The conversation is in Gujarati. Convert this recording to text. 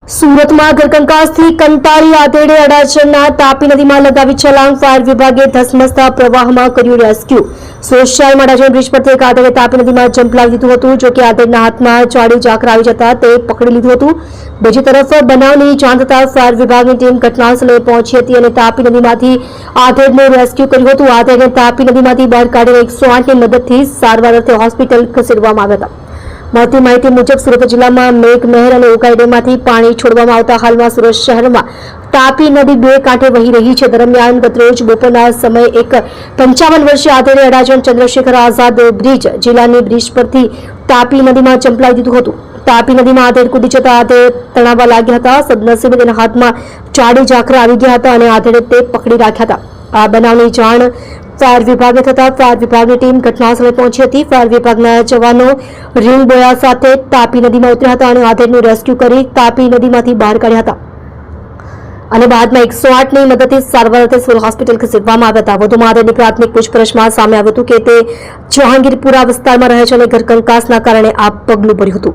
સુરતમાં ઘરકંકાસથી કંટાળી આધેડે અડાજણના તાપી નદીમાં લગાવી છલાંગ, ફાયર વિભાગે ધસમસતા પ્રવાહમાં કર્યું રેસ્ક્યુ। સોશિયલમાં અડાજણ બ્રિજ પરથી એક આધેડે તાપી નદીમાં જંપલાવી દીધું હતું, જો કે આધેડના હાથમાં ચાડી ઝાકરા આવી જતા તે પકડી લીધું હતું। બીજી તરફ બનાવની જાણ થતાં ફાયર વિભાગની ટીમ ઘટનાસ્થળે પહોંચી હતી અને તાપી નદીમાંથી આધેડનું રેસ્ક્યુ કર્યું હતું। આધેડને તાપી નદીમાંથી બહાર કાઢીને 108ની મદદથી સારવાર અર્થે હોસ્પિટલ ખસેડવામાં આવ્યા હતા। મળતી માહિતી મુજબ સુરત જિલ્લામાં મેઘમહેર અને ઉકાઈ ડેમમાંથી પાણી છોડવામાં આવતા હાલમાં સુરત શહેરમાં તાપી નદી બે કાંઠે વહી રહી છે। દરમિયાન ગતરોજ બપોરના સમયે એક 55 વર્ષીય આધેડે અડાજણ ચંદ્રશેખર આઝાદ બ્રિજ જિલ્લાની બ્રિજ પરથી તાપી નદીમાં જંપલાવી દીધું હતું। તાપી નદીમાં આધેડ કૂદી જતા આધેડ તણાવવા લાગ્યા હતા। સદનસીબે તેના હાથમાં ચાડી ઝાકરા આવી ગયા હતા અને આધેડે તે પકડી રાખ્યા હતા। આ બનાવની જાણ ફાયર વિભાગે થતા ફાયર વિભાગની ટીમ ઘટનાસ્થળે પહોંચી હતી। ફાયર વિભાગના જવાનો રીંગ બોયા સાથે તાપી નદીમાં ઉતર્યા હતા અને આધેડનું રેસ્ક્યુ કરી તાપી નદીમાંથી બહાર કાઢ્યા હતા અને બાદમાં 108ની મદદથી સારવાર અર્થે સિવિલ હોસ્પિટલ ખસેડવામાં આવ્યા હતા। વધુમાં આધેડની પ્રાથમિક પૂછપરછમાં સામે આવ્યું હતું કે તે જહાંગીરપુરા વિસ્તારમાં રહે છે અને ઘરકંકાસના કારણે આ પગલું ભર્યું હતું।